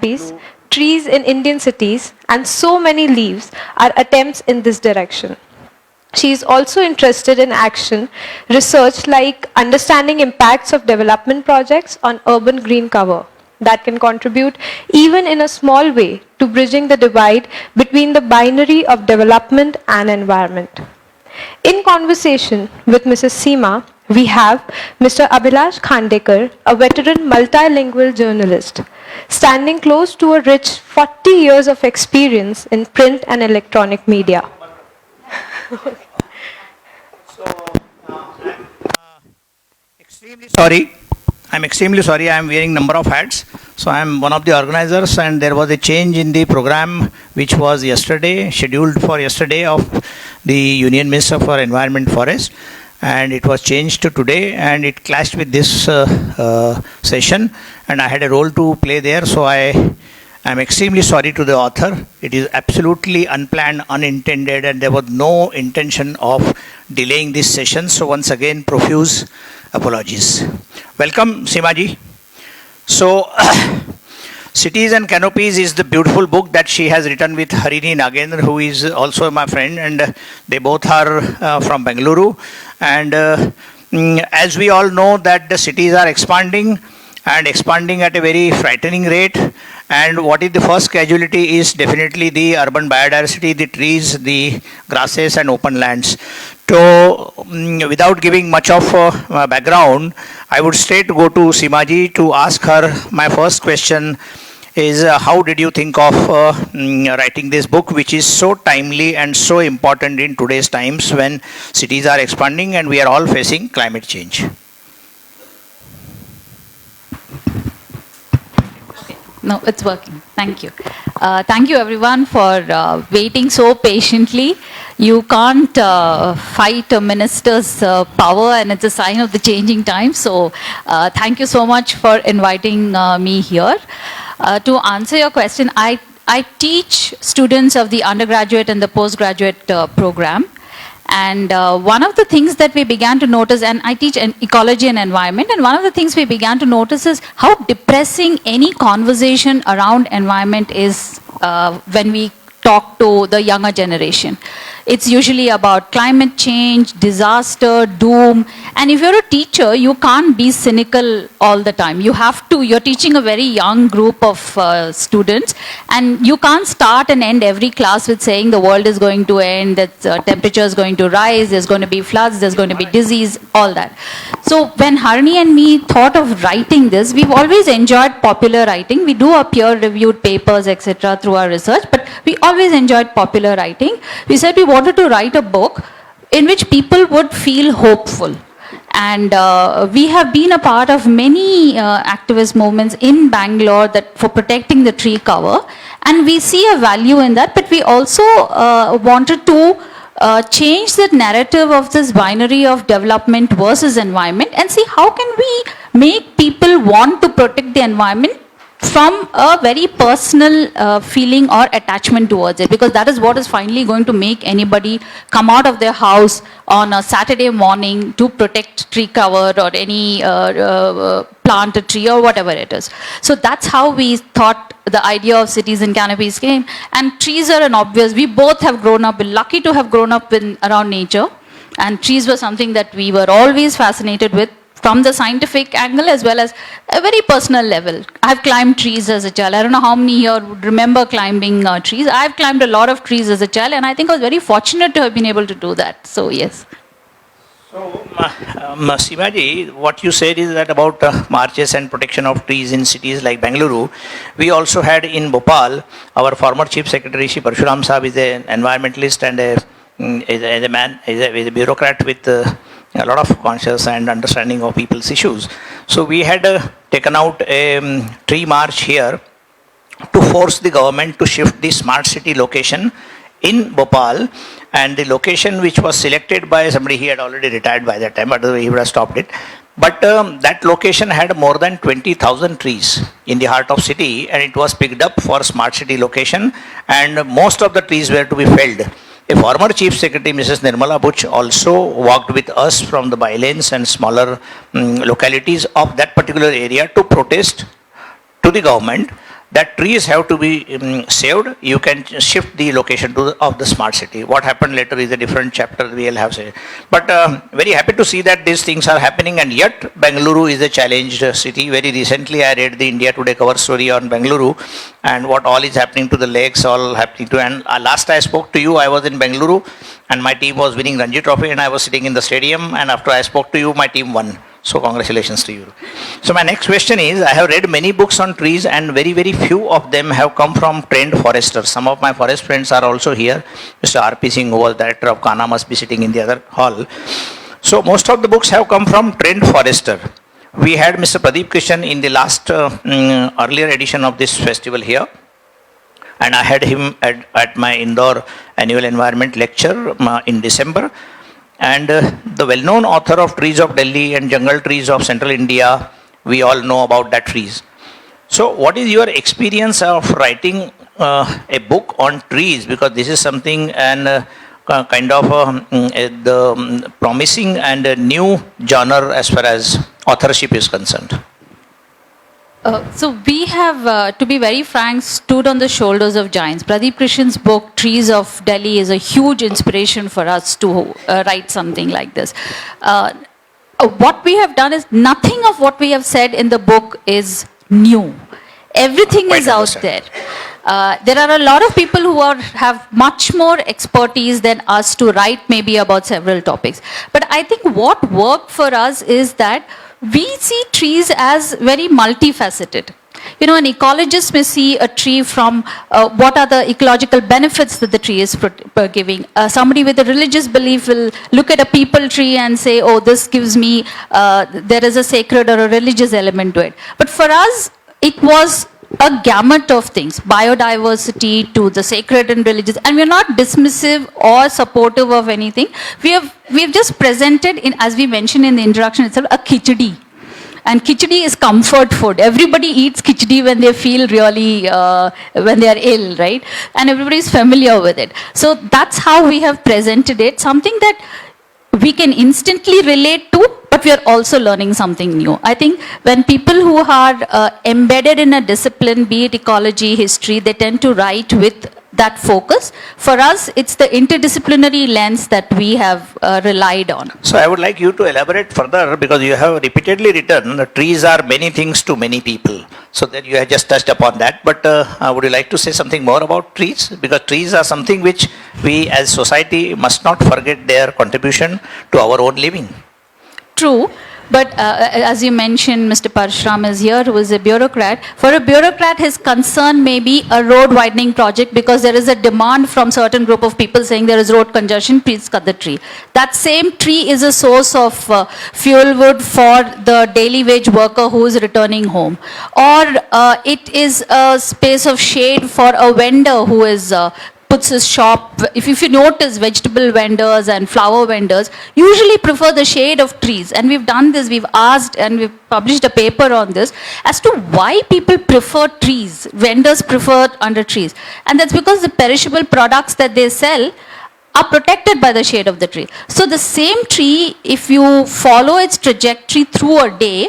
canopies, trees in Indian cities, and so many leaves are attempts in this direction. She is also interested in action research like understanding impacts of development projects on urban green cover that can contribute even in a small way to bridging the divide between the binary of development and environment. In conversation with Mrs. Seema, we have Mr. Abhilash Khandekar, a veteran multilingual journalist, standing close to a rich 40 years of experience in print and electronic media. Extremely sorry. I'm extremely sorry. I'm wearing number of hats. So I'm one of the organizers, and there was a change in the program which was yesterday, scheduled for yesterday of the Union Minister for Environment Forest, and it was changed to today, and it clashed with this session, and I had a role to play there. So I'm extremely sorry to the author. It is absolutely unplanned, unintended, and there was no intention of delaying this session. So once again, profuse apologies. Welcome, Seema ji. So, Cities and Canopies is the beautiful book that she has written with Harini Nagendra, who is also my friend, and they both are from Bengaluru. And as we all know that the cities are expanding, and expanding at a very frightening rate. And what is the first casualty is definitely the urban biodiversity, the trees, the grasses and open lands. So without giving much of background, I would straight go to Seema ji to ask her. My first question is how did you think of writing this book, which is so timely and so important in today's times when cities are expanding and we are all facing climate change? No, it's working. Thank you. Thank you everyone for waiting so patiently. You can't fight a minister's power, and it's a sign of the changing times. So thank you so much for inviting me here. To answer your question, I teach students of the undergraduate and the postgraduate program. And one of the things that we began to notice, and I teach ecology and environment, and one of the things we began to notice is how depressing any conversation around environment is when we talk to the younger generation. It's usually about climate change, disaster, doom. And if you're a teacher, you can't be cynical all the time. You have to, you're teaching a very young group of students, and you can't start and end every class with saying the world is going to end, that temperature is going to rise, there's going to be floods, there's going to be disease, all that. So when Harini and me thought of writing this, we've always enjoyed popular writing. We do our peer-reviewed papers, etc. through our research, but we always enjoyed popular writing. We said we wanted to write a book in which people would feel hopeful. And we have been a part of many activist movements in Bangalore that for protecting the tree cover, and we see a value in that, but we also wanted to change the narrative of this binary of development versus environment and see how can we make people want to protect the environment from a very personal feeling or attachment towards it, because that is what is finally going to make anybody come out of their house on a Saturday morning to protect tree cover or any plant a tree or whatever it is. So that's how we thought the idea of Cities and Canopies came. And trees are an obvious, we both have grown up, we're lucky to have grown up around nature, and trees were something that we were always fascinated with, from the scientific angle as well as a very personal level. I've climbed trees as a child. I don't know how many here would remember climbing trees. I've climbed a lot of trees as a child, and I think I was very fortunate to have been able to do that. So yes. So, Seema ji, what you said is that about marches and protection of trees in cities like Bengaluru. We also had in Bhopal, our former Chief Secretary, Shri Parshuram Sahab, is an environmentalist and is a bureaucrat with a lot of conscious and understanding of people's issues. So we had taken out a tree march here to force the government to shift the smart city location in Bhopal, and the location which was selected by somebody, he had already retired by that time, but he would have stopped it. But that location had more than 20,000 trees in the heart of city, and it was picked up for smart city location, and most of the trees were to be felled. A former Chief Secretary, Mrs. Nirmala Buch, also walked with us from the bylanes and smaller localities of that particular area to protest to the government that trees have to be saved. You can shift the location of the smart city. What happened later is a different chapter we will have said. But very happy to see that these things are happening, and yet Bengaluru is a challenged city. Very recently I read the India Today cover story on Bengaluru and what all is happening to the lakes, all happening to, and last I spoke to you, I was in Bengaluru and my team was winning Ranji Trophy and I was sitting in the stadium, and after I spoke to you, my team won. So congratulations to you. So my next question is, I have read many books on trees and very few of them have come from trained foresters. Some of my forest friends are also here. Mr. R.P. Singh, who was director of Kana, must be sitting in the other hall. So most of the books have come from trained forester. We had Mr. Pradeep Krishan in the last earlier edition of this festival here. And I had him at my indoor annual environment lecture in December. And the well-known author of Trees of Delhi and Jungle Trees of Central India, we all know about that trees. So what is your experience of writing a book on trees? Because this is something and kind of the promising and a new genre as far as authorship is concerned. So we have, to be very frank, stood on the shoulders of giants. Pradeep Krishan's book, Trees of Delhi, is a huge inspiration for us to write something like this. What we have done is, nothing of what we have said in the book is new. Everything is out there. There are a lot of people who have much more expertise than us to write maybe about several topics. But I think what worked for us is that we see trees as very multifaceted. You know, an ecologist may see a tree from what are the ecological benefits that the tree is giving. Somebody with a religious belief will look at a peepal tree and say, oh, this gives me, there is a sacred or a religious element to it. But for us, it was a gamut of things, biodiversity to the sacred and religious, and we're not dismissive or supportive of anything. We have just presented, in, as we mentioned in the introduction itself, a khichdi. And khichdi is comfort food. Everybody eats khichdi when they feel really, when they are ill, right? And everybody is familiar with it. So that's how we have presented it, something that we can instantly relate to, but we are also learning something new. I think when people who are embedded in a discipline, be it ecology, history, they tend to write with that focus. For us, it's the interdisciplinary lens that we have relied on. So I would like you to elaborate further, because you have repeatedly written that trees are many things to many people. So that you have just touched upon that. But would you like to say something more about trees? Because trees are something which we as society must not forget their contribution to our own living. True. But as you mentioned, Mr. Parashram is here, who is a bureaucrat. For a bureaucrat, his concern may be a road widening project because there is a demand from certain group of people saying there is road congestion, please cut the tree. That same tree is a source of fuel wood for the daily wage worker who is returning home. Or it is a space of shade for a vendor who is puts his shop. If you notice, vegetable vendors and flower vendors usually prefer the shade of trees. And we've done this, we've asked and we've published a paper on this as to why people prefer trees, vendors prefer under trees. And that's because the perishable products that they sell are protected by the shade of the tree. So the same tree, if you follow its trajectory through a day,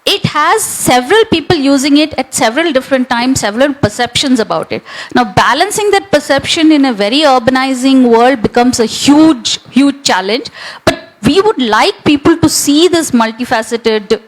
it has several people using it at several different times, several perceptions about it. Now, balancing that perception in a very urbanizing world becomes a huge challenge. But we would like people to see this multifaceted,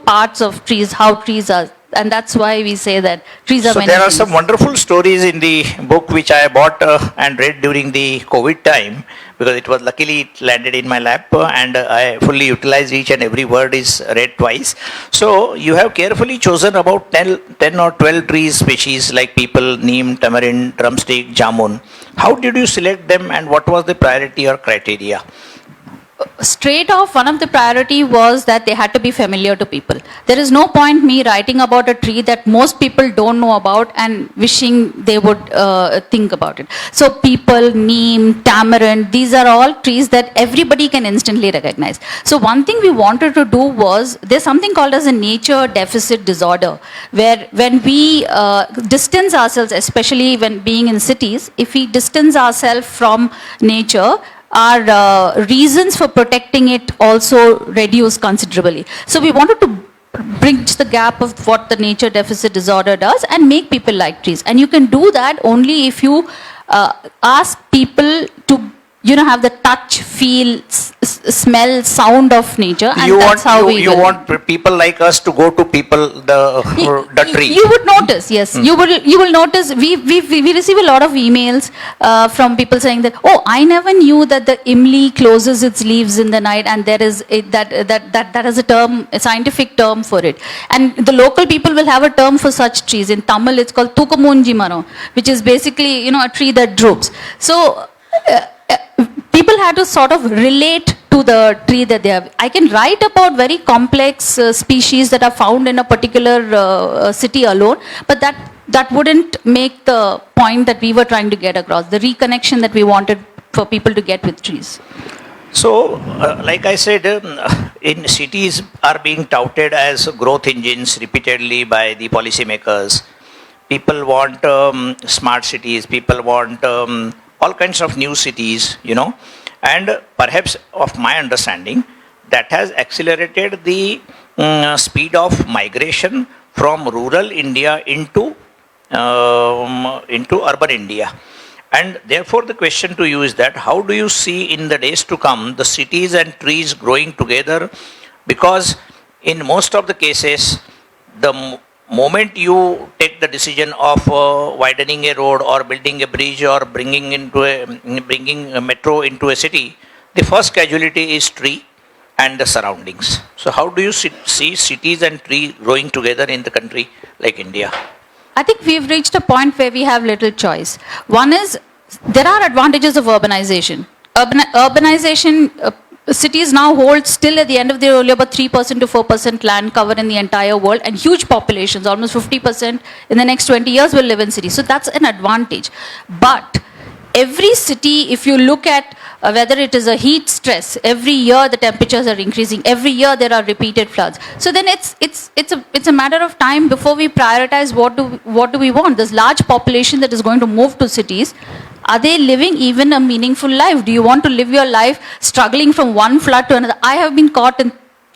parts of trees, how trees are. And that's why we say that trees are many there are things. some wonderful stories in the book which I bought and read during the COVID time, because it was luckily it landed in my lap and I fully utilized each and every word is read twice. So you have carefully chosen about 10 or 12 tree species like peepal, neem, tamarind, drumstick, jamun. How did you select them and what was the priority or criteria? Straight off, one of the priority was that they had to be familiar to people. There is no point me writing about a tree that most people don't know about and wishing they would think about it. So peepal, neem, tamarind, these are all trees that everybody can instantly recognize. So one thing we wanted to do was, there's something called as a nature deficit disorder, where when we distance ourselves, especially when being in cities, if we distance ourselves from nature, our reasons for protecting it also reduce considerably. So we wanted to bridge the gap of what the nature deficit disorder does and make people like trees. And you can do that only if you ask people to, have the touch, feel, smell, sound of nature, and that's how we you want people like us to go to people the tree. You would notice, yes. You will notice. We receive a lot of emails from people saying that, oh, I never knew that the imli closes its leaves in the night, and there is that is a term, a scientific term for it. And the local people will have a term for such trees. In Tamil, it's called Tukamunji Maro, which is basically a tree that droops. So. People had to sort of relate to the tree that they have. I can write about very complex species that are found in a particular city alone, but that wouldn't make the point that we were trying to get across, the reconnection that we wanted for people to get with trees. So, like I said, in cities are being touted as growth engines repeatedly by the policymakers. People want smart cities, people want all kinds of new cities, and perhaps of my understanding, that has accelerated the speed of migration from rural India into urban India. And therefore the question to you is that how do you see in the days to come the cities and trees growing together? Because in most of the cases, the moment you take the decision of widening a road or building a bridge or bringing a metro into a city, the first casualty is tree and the surroundings. So how do you see cities and tree growing together in the country like India? I think we've reached a point where we have little choice. One is, there are advantages of urbanization. Urbanization, cities now hold still at the end of the year only about 3% to 4% land cover in the entire world, and huge populations, almost 50% in the next 20 years will live in cities. So that's an advantage. But every city, if you look at whether it is a heat stress, every year the temperatures are increasing, every year there are repeated floods. So then it's a matter of time before we prioritize what do we want. This large population that is going to move to cities, are they living even a meaningful life? Do you want to live your life struggling from one flood to another? I have been caught in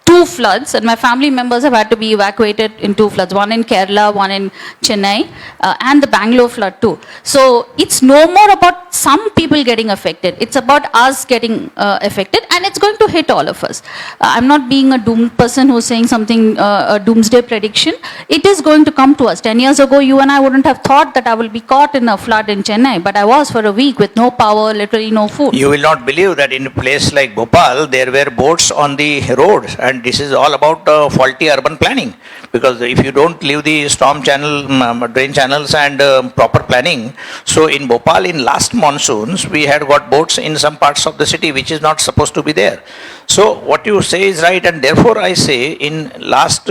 2 floods, and my family members have had to be evacuated in 2 floods, one in Kerala, one in Chennai, and the Bangalore flood too. So it's no more about some people getting affected, it's about us getting affected, and it's going to hit all of us. I'm not being a doom person who's saying something, a doomsday prediction. It is going to come to us. 10 years ago, you and I wouldn't have thought that I will be caught in a flood in Chennai, but I was for a week with no power, literally no food. You will not believe that in a place like Bhopal, there were boats on the road, and this is all about faulty urban planning. Because if you don't leave the storm channel, drain channels and proper planning, so in Bhopal in last monsoons, we had got boats in some parts of the city which is not supposed to be there. So what you say is right, and therefore I say in last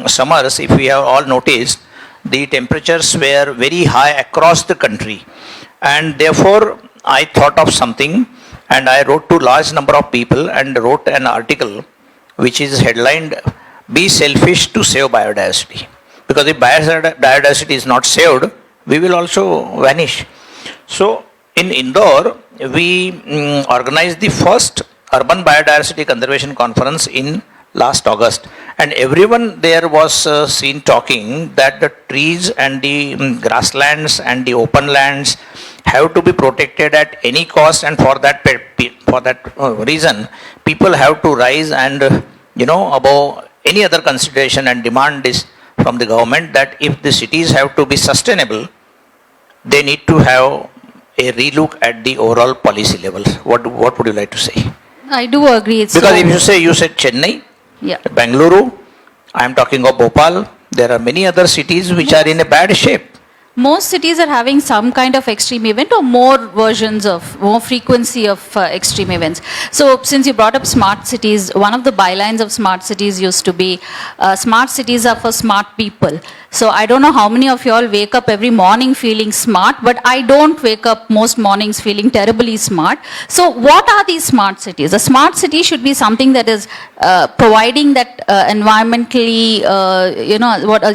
summers, if we have all noticed, the temperatures were very high across the country, and therefore I thought of something, and I wrote to large number of people and wrote an article which is headlined, "Be selfish to save biodiversity." Because if biodiversity is not saved, we will also vanish. So in Indore, we organized the first urban biodiversity conservation conference in last August, and everyone there was seen talking that the trees and the grasslands and the open lands have to be protected at any cost, and for that reason, people have to rise and above any other consideration and demand this from the government, that if the cities have to be sustainable, they need to have a relook at the overall policy level. What would you like to say? I do agree. Because if you said Chennai, yeah, Bangalore, I am talking of Bhopal, there are many other cities which are in a bad shape. Most cities are having some kind of extreme event or more frequency of extreme events. So since you brought up smart cities, one of the bylines of smart cities used to be, smart cities are for smart people. So I don't know how many of you all wake up every morning feeling smart, but I don't wake up most mornings feeling terribly smart. So what are these smart cities? A smart city should be something that is providing that environmentally,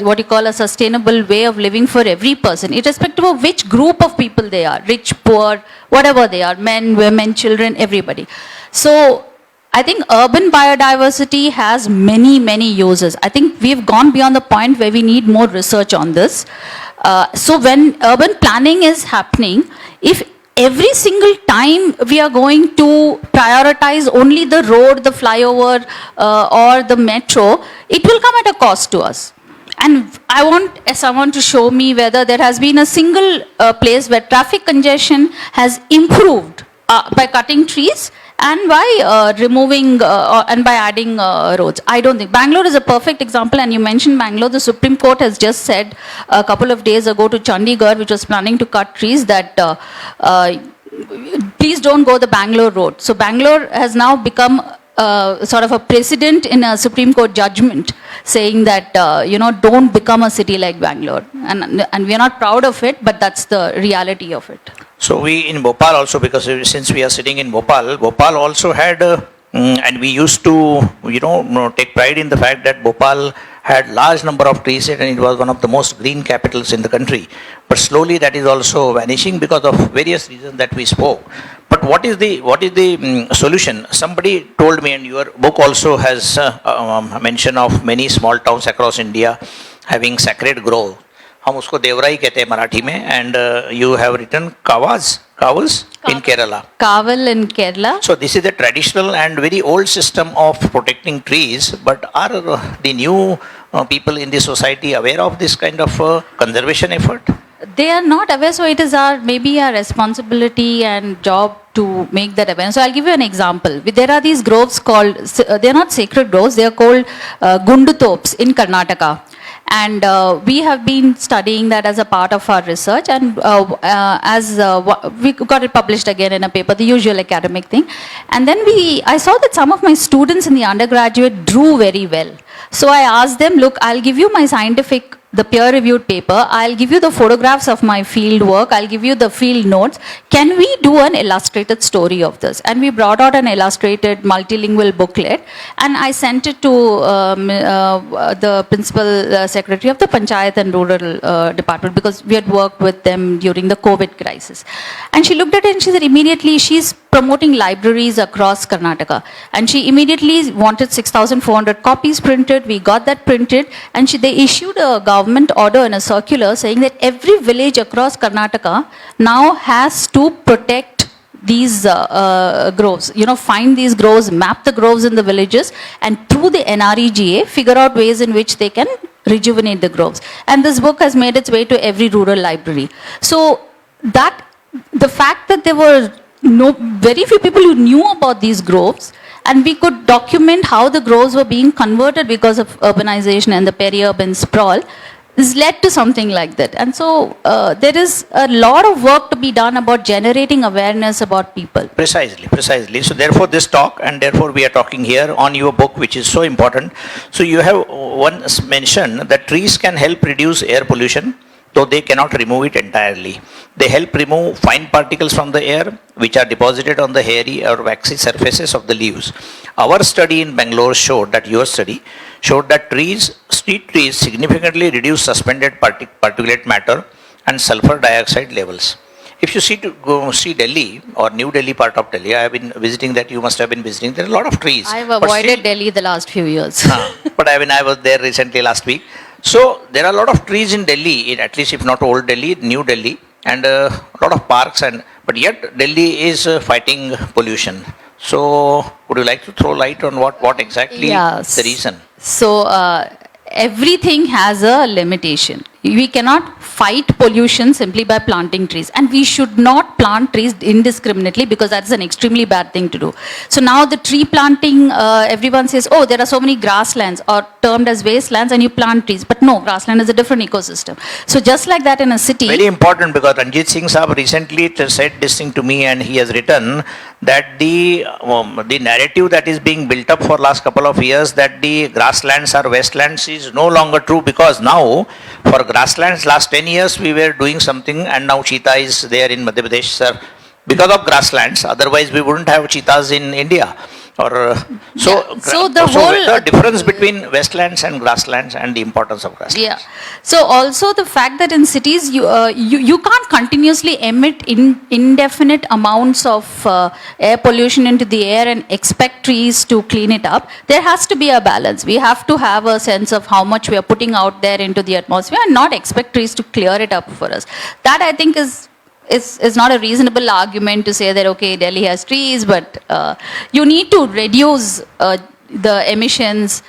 what you call a sustainable way of living for every person, irrespective of which group of people they are, rich, poor, whatever they are, men, women, children, everybody. So I think urban biodiversity has many, many uses. I think we've gone beyond the point where we need more research on this. So when urban planning is happening, if every single time we are going to prioritize only the road, the flyover, or the metro, it will come at a cost to us. And I want someone to show me whether there has been a single place where traffic congestion has improved by cutting trees and by removing and by adding roads. I don't think. Bangalore is a perfect example, and you mentioned Bangalore. The Supreme Court has just said a couple of days ago to Chandigarh, which was planning to cut trees, that please don't go the Bangalore road. So Bangalore has now become sort of a precedent in a Supreme Court judgment saying that, don't become a city like Bangalore. And we are not proud of it, but that's the reality of it. So we in Bhopal also, because since we are sitting in Bhopal, Bhopal also had, and we used to, take pride in the fact that Bhopal had large number of trees and it was one of the most green capitals in the country. But slowly that is also vanishing because of various reasons that we spoke. But what is the solution? Somebody told me, and your book also has mention of many small towns across India having sacred grove. हम उसको देवराई कहते हैं मराठी में, and you have written kavas in Kerala. Kaval in Kerala. So this is a traditional and very old system of protecting trees, but are the new people in the society aware of this kind of conservation effort? They are not aware, so it is maybe our responsibility and job to make that awareness. So I'll give you an example. There are these groves called, they are not sacred groves, they are called Gundutops in Karnataka. And we have been studying that as a part of our research, and we got it published again in a paper, the usual academic thing. And then I saw that some of my students in the undergraduate drew very well. So I asked them, look, I'll give you my the peer-reviewed paper, I'll give you the photographs of my field work, I'll give you the field notes. Can we do an illustrated story of this? And we brought out an illustrated multilingual booklet, and I sent it to the principal secretary of the Panchayat and Rural Department, because we had worked with them during the COVID crisis. And she looked at it and she said immediately, she's promoting libraries across Karnataka. And she immediately wanted 6,400 copies printed. We got that printed, and they issued a government order and a circular saying that every village across Karnataka now has to protect these groves. Find these groves, map the groves in the villages, and through the NREGA, figure out ways in which they can rejuvenate the groves. And this book has made its way to every rural library. So the fact that there were very few people who knew about these groves, and we could document how the groves were being converted because of urbanization and the peri-urban sprawl, has led to something like that. And so there is a lot of work to be done about generating awareness about people. Precisely. So therefore this talk, and therefore we are talking here on your book, which is so important. So you have once mentioned that trees can help reduce air pollution, though they cannot remove it entirely. They help remove fine particles from the air, which are deposited on the hairy or waxy surfaces of the leaves. Our study in Bangalore showed that street trees significantly reduce suspended particulate matter and sulfur dioxide levels. If you see Delhi or New Delhi part of Delhi, I have been visiting that, you must have been visiting, there are a lot of trees. I have avoided Delhi the last few years. But I was there recently last week. So there are a lot of trees in Delhi, at least if not old Delhi, New Delhi, and a lot of parks, but yet Delhi is fighting pollution. So would you like to throw light on what exactly is the reason? So everything has a limitation. We cannot fight pollution simply by planting trees, and we should not plant trees indiscriminately, because that's an extremely bad thing to do. So now the tree planting, everyone says, oh, there are so many grasslands or termed as wastelands, and you plant trees. But no, grassland is a different ecosystem. So just like that in a city. Very important, because Ranjit Singh Saab recently said this thing to me, and he has written that the narrative that is being built up for last couple of years that the grasslands are wastelands is no longer true, because now for grasslands last 10 years we were doing something, and now cheetah is there in Madhya Pradesh, sir, because of grasslands. Otherwise we wouldn't have cheetahs in India. Or So the whole the difference between wastelands and grasslands and the importance of grasslands. Yeah. So also the fact that in cities you can't continuously emit indefinite amounts of air pollution into the air and expect trees to clean it up. There has to be a balance. We have to have a sense of how much we are putting out there into the atmosphere and not expect trees to clear it up for us. That I think is not a reasonable argument to say that okay, Delhi has trees, but you need to reduce the emissions,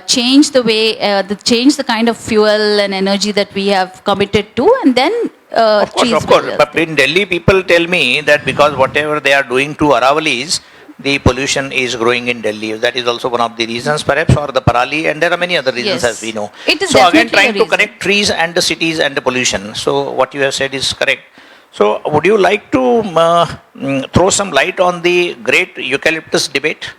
change the way, change the kind of fuel and energy that we have committed to, and then Of trees course, of will course. just- But in Delhi, people tell me that because whatever they are doing to Aravalis, the pollution is growing in Delhi. That is also one of the reasons, perhaps, or the Parali, and there are many other reasons, Yes. as we know. It is so again, definitely a trying to reason. connect trees and the cities and the pollution. So what you have said is correct. So would you like to throw some light on the great eucalyptus debate?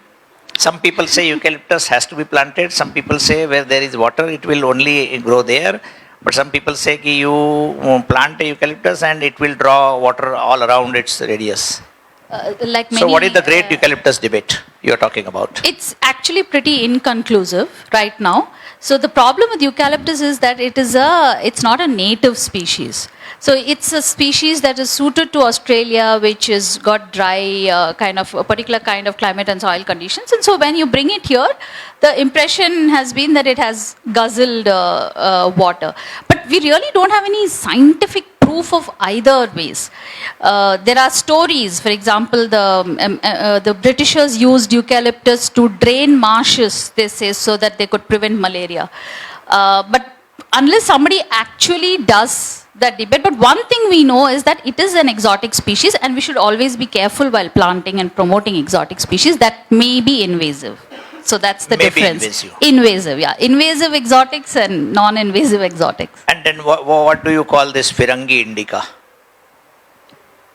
Some people say eucalyptus has to be planted. Some people say where there is water, it will only grow there. But some people say ki you plant a eucalyptus and it will draw water all around its radius. like So what is the many, great eucalyptus debate you are talking about? It's actually pretty inconclusive right now. So the problem with eucalyptus is that it's not a native species. So it's a species that is suited to Australia, which has got dry kind of a particular kind of climate and soil conditions. And so when you bring it here, the impression has been that it has guzzled water. But we really don't have any scientific proof of either ways. There are stories, for example, the Britishers used eucalyptus to drain marshes, they say, so that they could prevent malaria. But unless somebody actually does that debate, but one thing we know is that it is an exotic species and we should always be careful while planting and promoting exotic species that may be invasive. So that's the May be difference. invasive. Invasive, yeah. Invasive exotics and non-invasive exotics. And then what do you call this Firangi indica?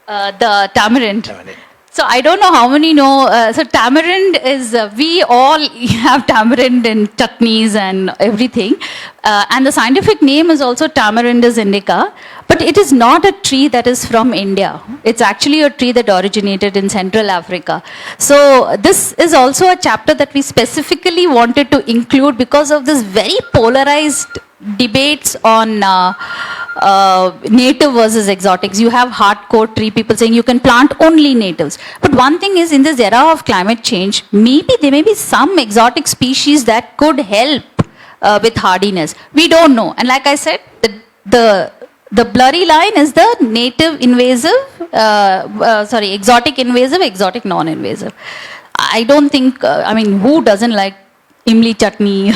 The tamarind. Tamarind. So I don't know how many know. So tamarind is, we all have tamarind in chutneys and everything. And the scientific name is also Tamarindus indica. But it is not a tree that is from India. It's actually a tree that originated in Central Africa. So this is also a chapter that we specifically wanted to include because of this very polarized debates on native versus exotics. You have hardcore tree people saying you can plant only natives. But one thing is, in this era of climate change, maybe there may be some exotic species that could help with hardiness. We don't know. And like I said, the blurry line is the native invasive, exotic invasive, exotic non-invasive. I don't think, who doesn't like imli chutney?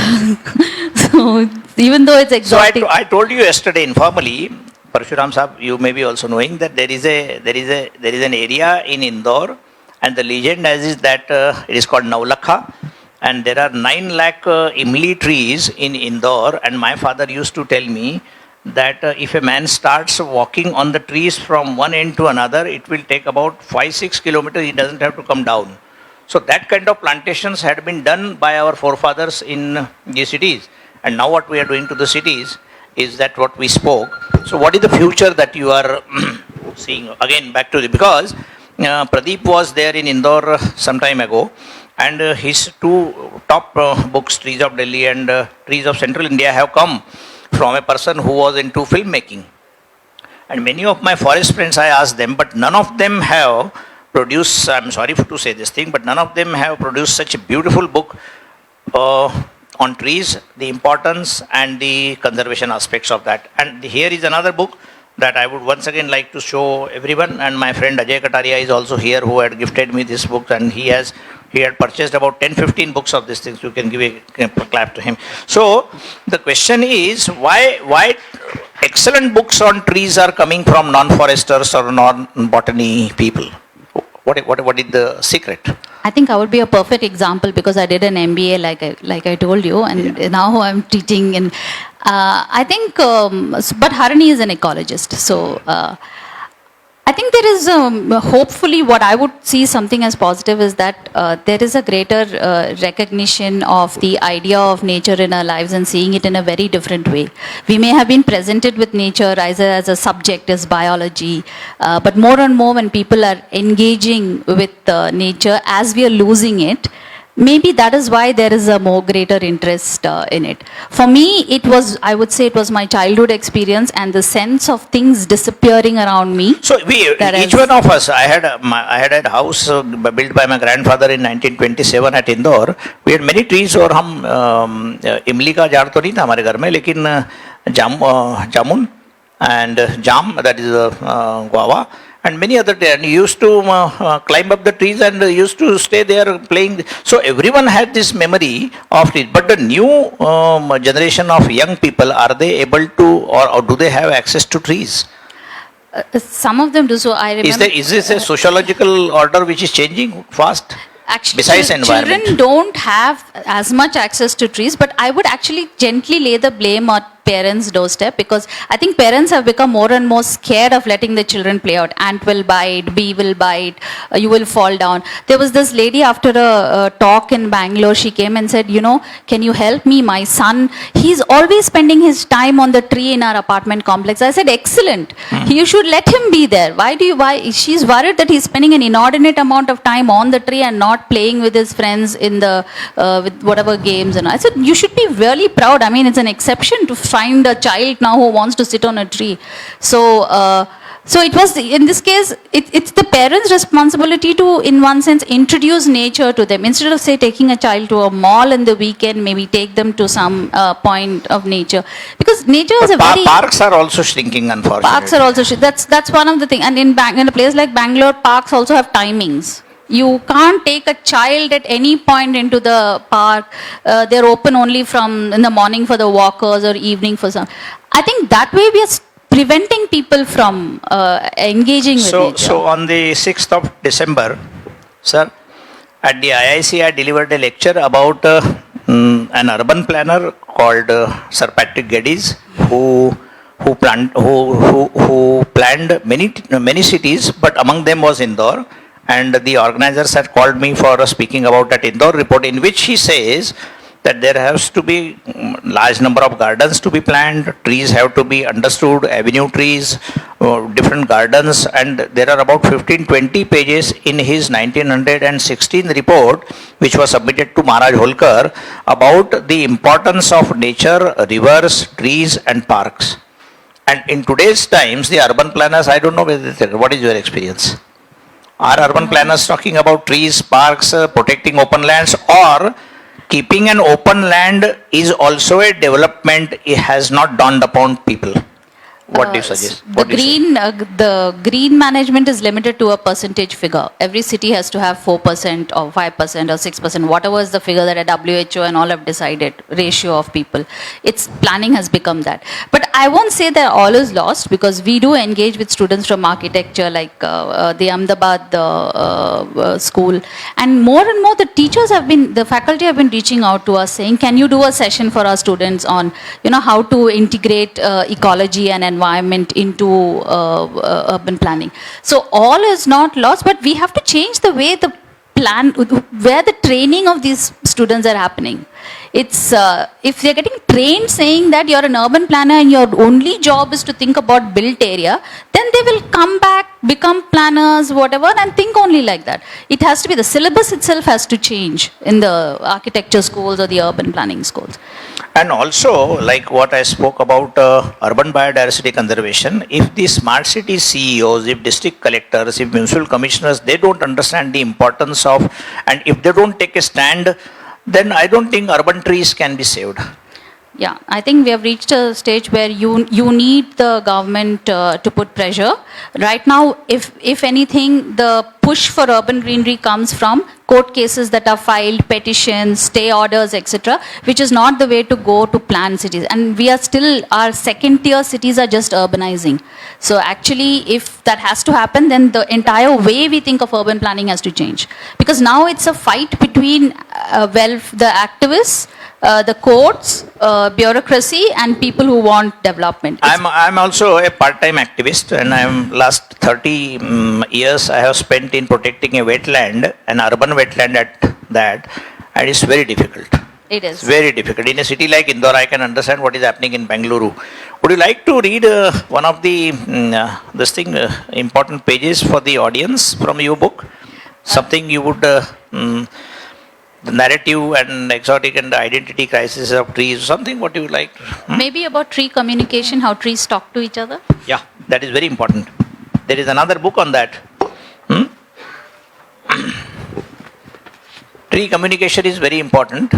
So even though it's exotic. So I told you yesterday informally, Parshuram Sahab, you may be also knowing that there is an area in Indore, and the legend as is that it is called Naulakha, and there are 9 lakh imli trees in Indore, and my father used to tell me that if a man starts walking on the trees from one end to another, it will take about 5-6 kilometers. He doesn't have to come down. So that kind of plantations had been done by our forefathers in the cities. And now what we are doing to the cities is that what we spoke. So what is the future that you are seeing? Again, back to because Pradeep was there in Indore some time ago, and his 2 top books, Trees of Delhi and Trees of Central India, have come from a person who was into filmmaking. And many of my forest friends, I asked them, but none of them have produced, I'm sorry to say this thing, but none of them have produced such a beautiful book on trees, the importance and the conservation aspects of that. And here is another book that I would once again like to show everyone, and my friend Ajay Kataria is also here, who had gifted me this book, and he had purchased about 10-15 books of these things. You can give a clap to him. So the question is, why excellent books on trees are coming from non-foresters or non-botany people? What is the secret? I think I would be a perfect example because I did an MBA, like I told you, and now I'm teaching. And I think, but Harini is an ecologist, so I think there is hopefully what I would see something as positive is that there is a greater recognition of the idea of nature in our lives and seeing it in a very different way. We may have been presented with nature either as a subject, as biology, but more and more when people are engaging with nature, as we are losing it, Maybe that is why there is a more greater interest in it. For me, it was, I would say, it was my childhood experience and the sense of things disappearing around me. So each one of us, I had a house built by my grandfather in 1927 at Indore. We had many trees और हम इमली का झाड़ तो नहीं था हमारे घर में, लेकिन जामुन and jam, that is guava, and many other trees. And used to climb up the trees and used to stay there playing. So everyone had this memory of it. But the new generation of young people, are they able to, or do they have access to trees? Some of them do. So I remember. Is this a sociological order which is changing fast? Actually, Besides environment, children don't have as much access to trees, but I would actually gently lay the blame on parents' doorstep, because I think parents have become more and more scared of letting the children play out. Ant will bite, bee will bite, you will fall down. There was this lady after a talk in Bangalore, she came and said, can you help me? My son, he's always spending his time on the tree in our apartment complex. I said, excellent. You should let him be there. Why? She's worried that he's spending an inordinate amount of time on the tree and not playing with his friends in the, with whatever games. And I said, you should be really proud. I mean, it's an exception to find a child now who wants to sit on a tree. So it was, in this case, it's the parents' responsibility to, in one sense, introduce nature to them. Instead of, say, taking a child to a mall in the weekend, maybe take them to some point of nature. Because nature is a very... Parks are also shrinking, unfortunately. Parks are also shrinking. That's one of the things. And in a place like Bangalore, parks also have timings. You can't take a child at any point into the park. They're open only from in the morning for the walkers or evening for some. I think that way we are preventing people from engaging with nature. So on the 6th of December, sir, at the IIC, I delivered a lecture about an urban planner called Sir Patrick Geddes, who planned many cities, but among them was Indore. And the organizers had called me for speaking about that Indore report, in which he says that there has to be large number of gardens to be planned, trees have to be understood, avenue trees, different gardens, and there are about 15-20 pages in his 1916 report, which was submitted to Maharaj Holkar, about the importance of nature, rivers, trees and parks. And in today's times, the urban planners, I don't know what is your experience? Are urban planners talking about trees, parks, protecting open lands, or keeping an open land is also a development? It has not dawned upon people. What do you suggest? The green management is limited to a percentage figure. Every city has to have 4% or 5% or 6%, whatever is the figure that a WHO and all have decided, ratio of people. Its planning has become that. But I won't say that all is lost, because we do engage with students from architecture, like the Ahmedabad school. And more the teachers the faculty have been reaching out to us saying, can you do a session for our students on, how to integrate ecology and environment into urban planning. So all is not lost, but we have to change the way the where the training of these students are happening. It's if they're getting trained saying that you're an urban planner and your only job is to think about built area, then they will come back, become planners, whatever, and think only like that. It has to be, the syllabus itself has to change in the architecture schools or the urban planning schools. And also, like what I spoke about urban biodiversity conservation, if the smart city CEOs, if district collectors, if municipal commissioners, they don't understand the importance of, and if they don't take a stand, then I don't think urban trees can be saved. Yeah, I think we have reached a stage where you need the government to put pressure. Right now, if anything, the push for urban greenery comes from court cases that are filed, petitions, stay orders, etc., which is not the way to go to plan cities. And we are still, our second tier cities are just urbanizing. So actually, if that has to happen, then the entire way we think of urban planning has to change. Because now it's a fight between, the activists, the courts, bureaucracy, and people who want development. I'm also a part-time activist, and I'm last 30 years I have spent in protecting a wetland, an urban wetland at that, and it's very difficult. It is. Very difficult. In a city like Indore, I can understand what is happening in Bengaluru. Would you like to read one of the important pages for the audience from your book? Something you would the narrative and exotic and the identity crisis of trees, something what you like. Maybe about tree communication, how trees talk to each other. Yeah, that is very important. There is another book on that. Hmm? Tree communication is very important.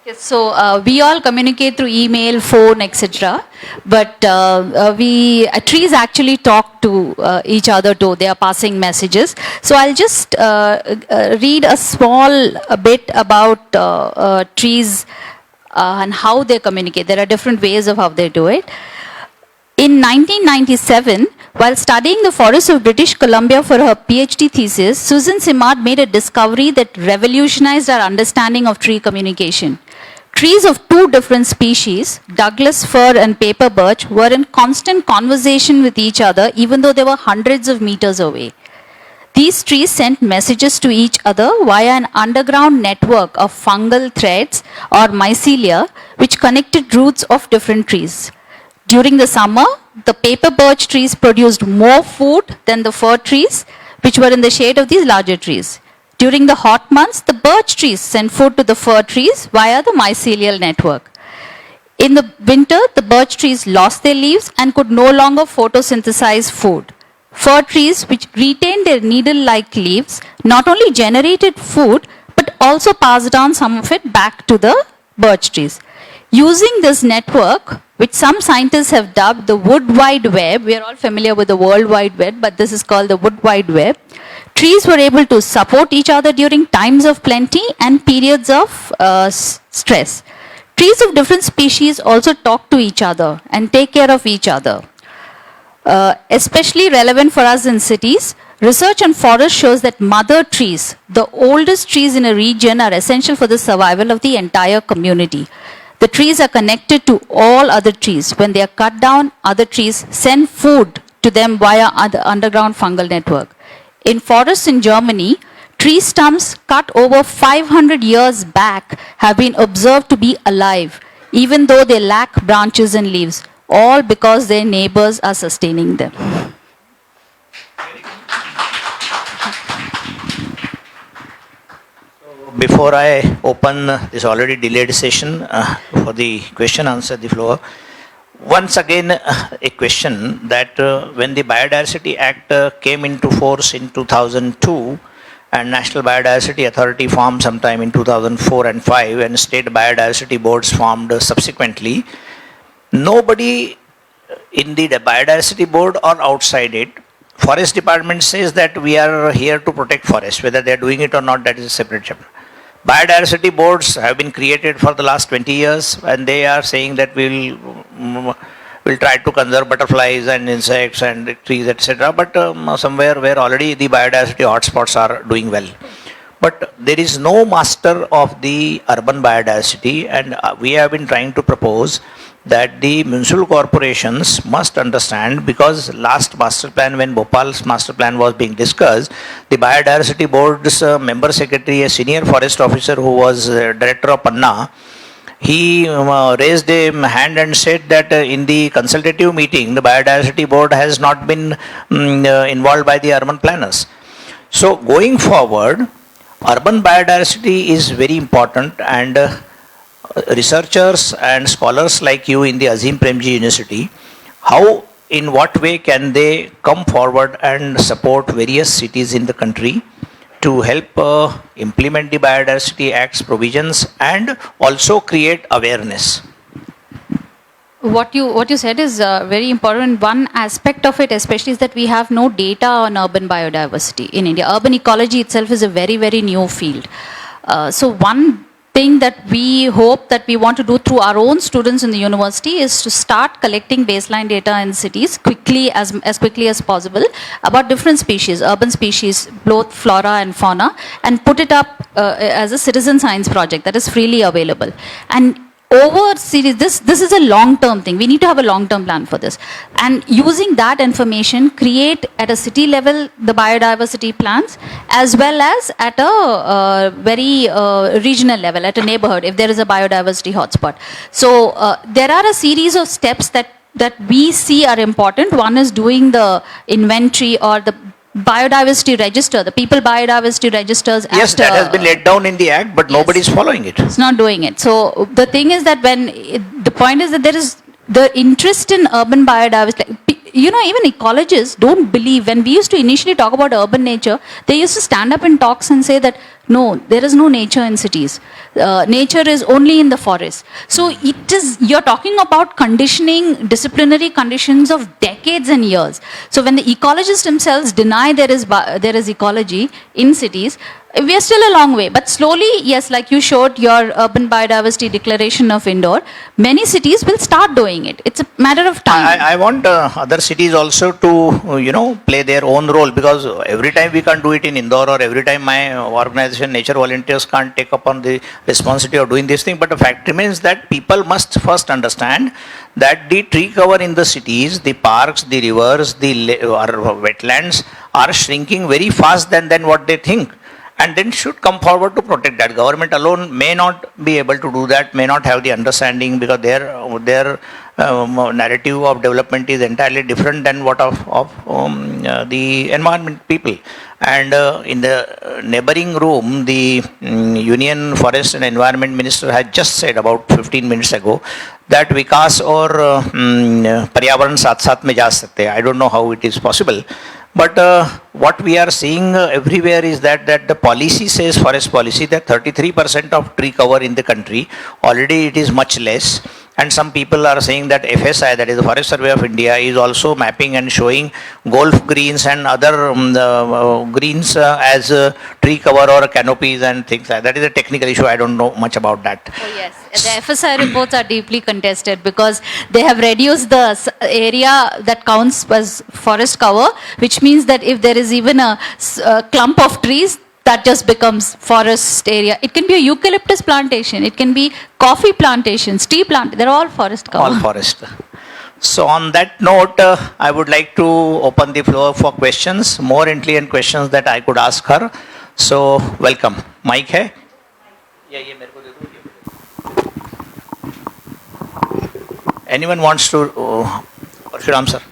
Yes, so we all communicate through email, phone, etc. But trees actually talk to each other too. They are passing messages. So I'll just read a small bit about trees and how they communicate. There are different ways of how they do it. In 1997, while studying the forests of British Columbia for her PhD thesis, Susan Simard made a discovery that revolutionized our understanding of tree communication. Trees of two different species, Douglas fir and paper birch, were in constant conversation with each other even though they were hundreds of meters away. These trees sent messages to each other via an underground network of fungal threads or mycelia which connected roots of different trees. During the summer, the paper birch trees produced more food than the fir trees, which were in the shade of these larger trees. During the hot months, the birch trees sent food to the fir trees via the mycelial network. In the winter, the birch trees lost their leaves and could no longer photosynthesize food. Fir trees, which retained their needle-like leaves, not only generated food, but also passed on some of it back to the birch trees. Using this network, which some scientists have dubbed the Wood Wide Web, we are all familiar with the World Wide Web, but this is called the Wood Wide Web, trees were able to support each other during times of plenty and periods of stress. Trees of different species also talk to each other and take care of each other. Especially relevant for us in cities, research on forests shows that mother trees, the oldest trees in a region, are essential for the survival of the entire community. The trees are connected to all other trees. When they are cut down, other trees send food to them via the underground fungal network. In forests in Germany, tree stumps cut over 500 years back have been observed to be alive, even though they lack branches and leaves, all because their neighbors are sustaining them. Before I open this already delayed session for the question answer the floor, once again a question that when the Biodiversity Act came into force in 2002 and National Biodiversity Authority formed sometime in 2004 and 5 and state biodiversity boards formed subsequently, nobody in the biodiversity board or outside it, forest department says that we are here to protect forests. Whether they are doing it or not, that is a separate chapter. Biodiversity boards have been created for the last 20 years and they are saying that we'll try to conserve butterflies and insects and trees, etc. But somewhere where already the biodiversity hotspots are doing well. But there is no master of the urban biodiversity, and we have been trying to propose that the municipal corporations must understand, because last master plan, when Bhopal's master plan was being discussed, the biodiversity board's member secretary, a senior forest officer who was director of Panna, he raised a hand and said that in the consultative meeting, the biodiversity board has not been involved by the urban planners. So going forward, urban biodiversity is very important, and researchers and scholars like you in the Azim Premji University, how, in what way can they come forward and support various cities in the country to help implement the Biodiversity Act's provisions and also create awareness? What you said is very important. One aspect of it especially is that we have no data on urban biodiversity in India. Urban ecology itself is a very, very new field. So one thing that we hope that we want to do through our own students in the university is to start collecting baseline data in cities quickly, as quickly as possible, about different species, urban species, both flora and fauna, and put it up as a citizen science project that is freely available. And over series, this is a long-term thing. We need to have a long-term plan for this. And using that information, create at a city level the biodiversity plans, as well as at a very regional level, at a neighborhood, if there is a biodiversity hotspot. So there are a series of steps that that we see are important. One is doing the inventory or the biodiversity register, the people biodiversity registers. Yes, that has been laid down in the act, but nobody is following it. It's not doing it. So the thing is that the point is that there is the interest in urban biodiversity. You know, even ecologists don't believe, when we used to initially talk about urban nature, they used to stand up in talks and say that, no, there is no nature in cities. Nature is only in the forest. So you're talking about conditioning, disciplinary conditions of decades and years. So when the ecologists themselves deny there is ecology in cities, we are still a long way. But slowly, yes, like you showed your urban biodiversity declaration of Indore, many cities will start doing it. It's a matter of time. I want other cities also to, play their own role, because every time we can't do it in Indore, or every time my organization, Nature Volunteers, can't take upon the responsibility of doing this thing. But the fact remains that people must first understand that the tree cover in the cities, the parks, the rivers, the wetlands are shrinking very fast than what they think. And then should come forward to protect that. Government alone may not be able to do that, may not have the understanding, because their narrative of development is entirely different than what of the environment people. And in the neighboring room, the Union Forest and Environment Minister had just said about 15 minutes ago that Vikas or Paryavaran साथ साथ में जा सकते हैं. I don't know how it is possible. But what we are seeing everywhere is that the policy says, forest policy, that 33% of tree cover in the country, already it is much less. And some people are saying that FSI, that is the Forest Survey of India, is also mapping and showing golf greens and other greens as tree cover or canopies and things like that. That is a technical issue. I don't know much about that. Oh yes, the FSI reports are deeply contested because they have reduced the area that counts as forest cover, which means that if there is even a clump of trees, that just becomes forest area. It can be a eucalyptus plantation, it can be coffee plantations, tea plant, they're all forest cover. All forest. So on that note, I would like to open the floor for questions, more intelligent questions that I could ask her. So welcome. Mic hai? Anyone wants to? Parshuram sir.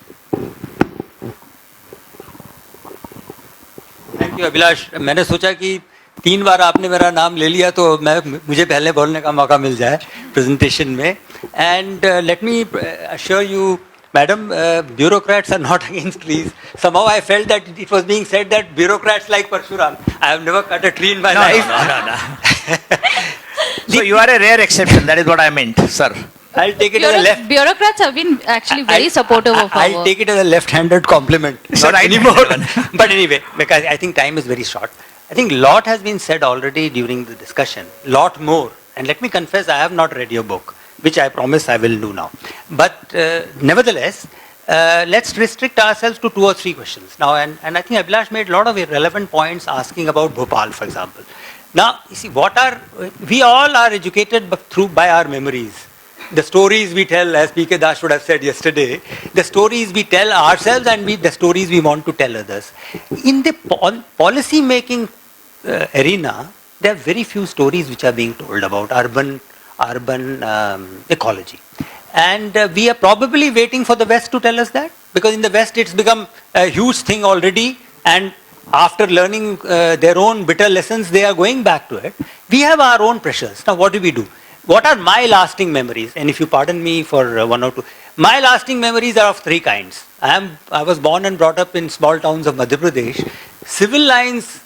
Thank you Abhilash. मैंने सोचा कि 3 बार आपने मेरा नाम ले लिया तो मुझे पहले बोलने का मौका मिल जाए प्रेजेंटेशन में. And let me assure you madam, bureaucrats are not against trees. Somehow I felt that it was being said that bureaucrats like Parshuram. I have never cut a tree in my life. No. So you are a rare exception. That is what I meant, sir. I'll take it as a left. Bureaucrats have been actually very supportive of our I'll work. take it as a left-handed compliment. Not right anymore. But anyway, because I think time is very short. I think lot has been said already during the discussion. Lot more. And let me confess, I have not read your book, which I promise I will do now. But nevertheless, let's restrict ourselves to 2 or 3 questions. Now, and I think Abhilash made a lot of irrelevant points asking about Bhopal, for example. Now, you see, we all are educated by our memories. The stories we tell, as P.K. Das would have said yesterday, the stories we tell ourselves and the stories we want to tell others. In the policy making arena, there are very few stories which are being told about urban ecology. And we are probably waiting for the West to tell us that, because in the West it's become a huge thing already, and after learning their own bitter lessons, they are going back to it. We have our own pressures. Now, what do? What are my lasting memories? And if you pardon me for 1 or 2, my lasting memories are of 3 kinds. I was born and brought up in small towns of Madhya Pradesh. Civil lines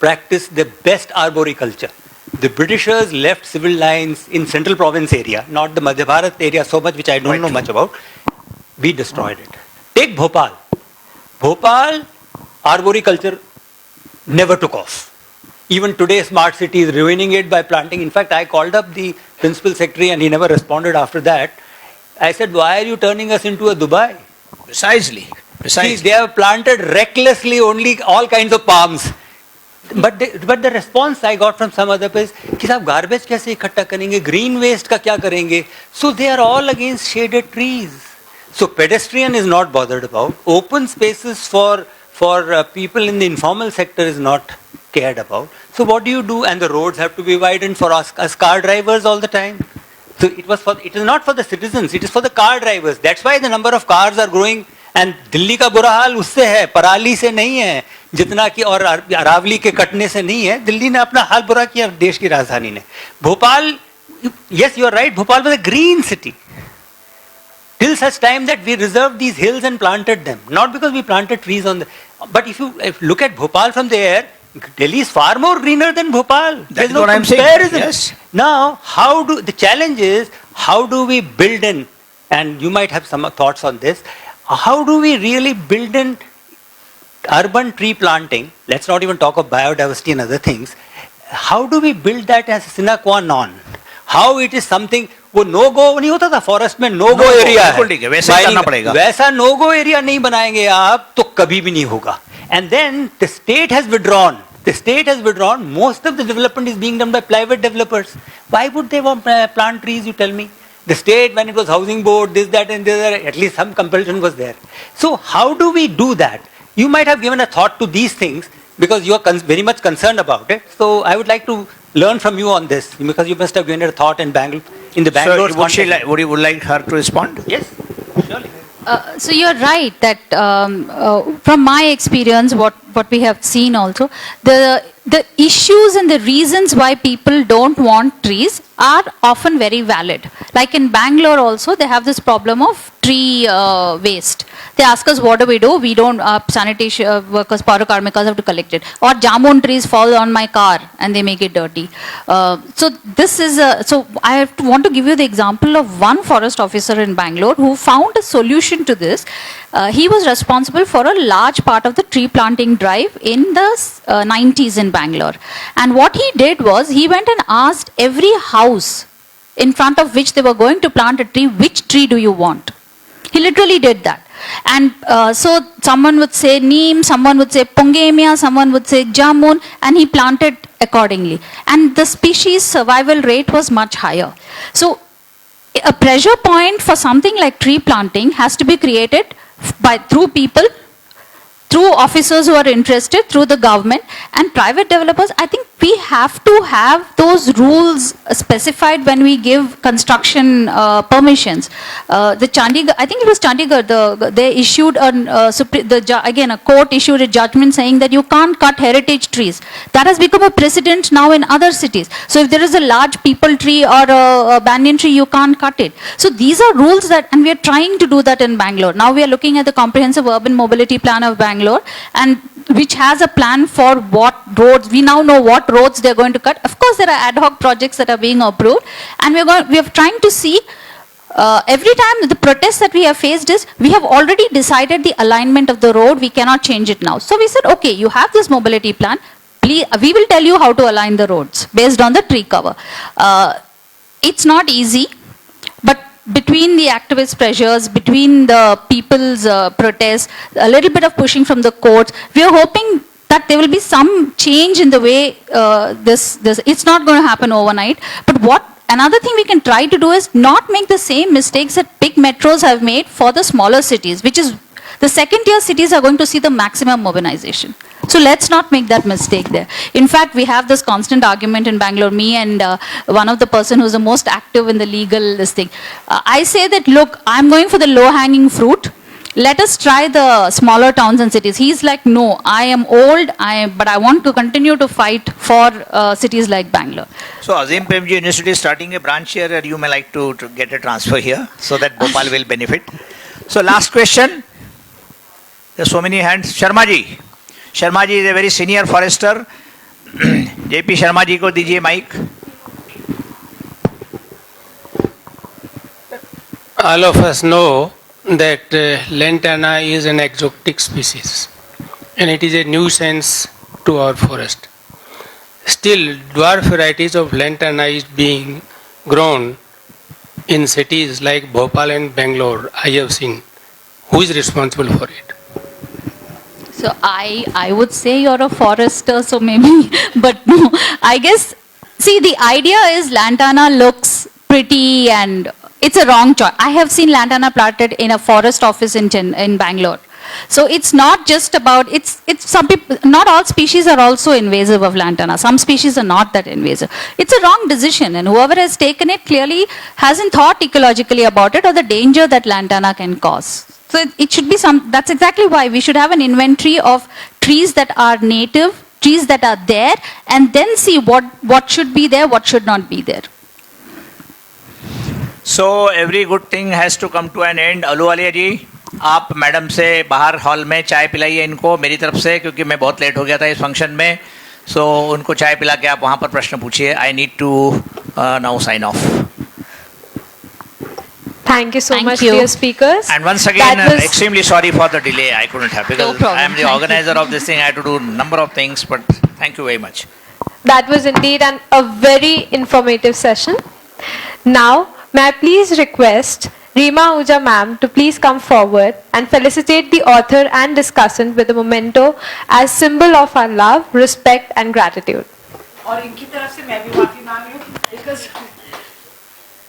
practiced the best arboriculture. The Britishers left civil lines in Central Province area, not the Madhya Bharat area so much, which I don't know much about. We destroyed it. Take Bhopal. Bhopal, arboriculture never took off. Even today, Smart City is ruining it by planting. In fact, I called up the principal secretary and he never responded after that. I said, why are you turning us into a Dubai? Precisely. See, they have planted recklessly only all kinds of palms. But the response I got from some other place, कि साहब garbage कैसे इकट्ठा करेंगे, green waste का क्या करेंगे? So they are all against shaded trees. So pedestrian is not bothered about. Open spaces for people in the informal sector is not cared about. So what do? And the roads have to be widened for us car drivers all the time. So it is not for the citizens, it is for the car drivers. That's why the number of cars are growing. And Delhi का बुरा हाल उससे है, पराली से नहीं है जितना कि, और अरावली के कटने से नहीं है. दिल्ली ने अपना हाल बुरा किया, देश की राजधानी ने. Bhopal, yes, you are right, Bhopal was a green city. Till such time that we reserved these hills and planted them. Not because we planted trees on the, but if you look at Bhopal from the air, Delhi is far more greener than Bhopal. That's no what I'm saying. comparison. Yes. Now, the challenge is, how do we build in, and you might have some thoughts on this, how do we really build in urban tree planting? Let's not even talk of biodiversity and other things. How do we build that as a sine qua non? How it is something, वो no गो नहीं होता था forest में, no go area है, वैसा करना पड़ेगा. वैसा नो गो एरिया नहीं बनाएंगे आप तो कभी भी नहीं होगा. And then the state has withdrawn. The state has withdrawn. Most of the development is being done by private developers. Why would they want plant trees, you tell me? The state, when it was housing board, this, that, and the other, at least some compulsion was there. So how do we do that? You might have given a thought to these things because you are very much concerned about it. So I would like to learn from you on this, because you must have given it a thought in Bangalore, in the Bangalore context. Would you like her to respond? Yes, surely. So you're right that from my experience, what we have seen also, the issues and the reasons why people don't want trees are often very valid. Like in Bangalore also, they have this problem of tree waste. They ask us, what do? We don't, sanitation workers, power karmikas have to collect it. Or jamun trees fall on my car and they make it dirty. So this is, so I want to give you the example of one forest officer in Bangalore who found a solution to this. He was responsible for a large part of the tree planting drive in the 90s in Bangalore. And what he did was, he went and asked every house in front of which they were going to plant a tree, which tree do you want? He literally did that. And so someone would say neem, someone would say pongemia, someone would say jamun, and he planted accordingly. And the species survival rate was much higher. So a pressure point for something like tree planting has to be created through people, through officers who are interested, through the government and private developers. I think we have to have those rules specified when we give construction permissions. The Chandigarh, I think it was Chandigarh, they issued again a court issued a judgment saying that you can't cut heritage trees. That has become a precedent now in other cities. So if there is a large peepal tree or a banyan tree, you can't cut it. So these are rules that, and we are trying to do that in Bangalore. Now we are looking at the comprehensive urban mobility plan of Bangalore, and which has a plan for what roads, we now know what roads they're going to cut. Of course, there are ad hoc projects that are being approved, and we are trying to see, every time the protests that we have faced is, we have already decided the alignment of the road, we cannot change it now. So we said, okay, you have this mobility plan, please, we will tell you how to align the roads based on the tree cover. It's not easy, but between the activist pressures, between the people's protests, a little bit of pushing from the courts, we are hoping that there will be some change in the way it's not going to happen overnight. But another thing we can try to do is not make the same mistakes that big metros have made for the smaller cities, which is the second tier cities are going to see the maximum mobilization. So let's not make that mistake there. In fact, we have this constant argument in Bangalore, me and one of the person who's the most active in the legal thing. I say that, look, I'm going for the low-hanging fruit. Let us try the smaller towns and cities. He's like, no, I am old, but I want to continue to fight for cities like Bangalore. So Azim Premji University is starting a branch here, and you may like to get a transfer here so that Bhopal will benefit. So last question. There's so many hands. Sharma ji. Sharma ji is a very senior forester. JP Sharma ji ko dijiye mic. All of us know that lantana is an exotic species and it is a nuisance to our forest. Still, dwarf varieties of lantana is being grown in cities like Bhopal and Bangalore. I have seen. Who is responsible for it? So I would say you're a forester, so maybe, but no, I guess, see, the idea is lantana looks pretty and it's a wrong choice. I have seen lantana planted in a forest office in Bangalore. So it's not just about, it's some people, not all species are also invasive of lantana. Some species are not that invasive. It's a wrong decision, and whoever has taken it clearly hasn't thought ecologically about it or the danger that lantana can cause. So it should be that's exactly why we should have an inventory of trees that are native, trees that are there, and then see what should be there, what should not be there. So every good thing has to come to an end. Ahluwalia जी, आप madam से बाहर hall में चाय पिलाइए इनको मेरी तरफ से, क्योंकि मैं बहुत लेट हो गया था इस फंक्शन में. सो उनको चाय पिला के आप वहाँ पर प्रश्न पूछिए. I need to now sign off. Thank you so Thank much, you. dear speakers. And once again, That was- extremely sorry for the delay. I couldn't have, because No problem. I am the Thank organizer of this thing. I had to do a number of things, but thank you very much. That was indeed a very informative session. Now, may I please request Reema Ahuja ma'am to please come forward and felicitate the author and discussant with a memento as symbol of our love, respect and gratitude. और इनकी तरफ से मैं भी माफी मांग लूं because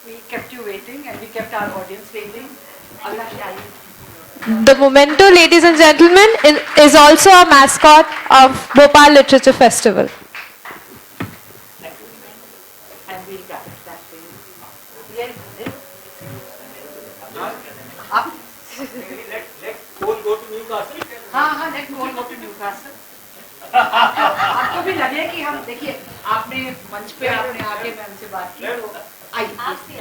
we kept you waiting and we kept our audience waiting. अगला क्या है? The memento, ladies and gentlemen, is also a mascot of Bhopal Literature Festival. And we'll grab it that way. Yes. Up. Let's all go to Newcastle. हाँ, let's all go to Newcastle. आपको भी लगे कि हम देखिए आपने मंच पे आपने आके मैं हमसे बात की तो आइए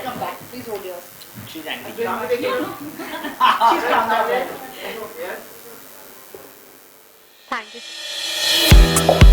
come back, please hold yours. She's angry. She's calm down. Thank you.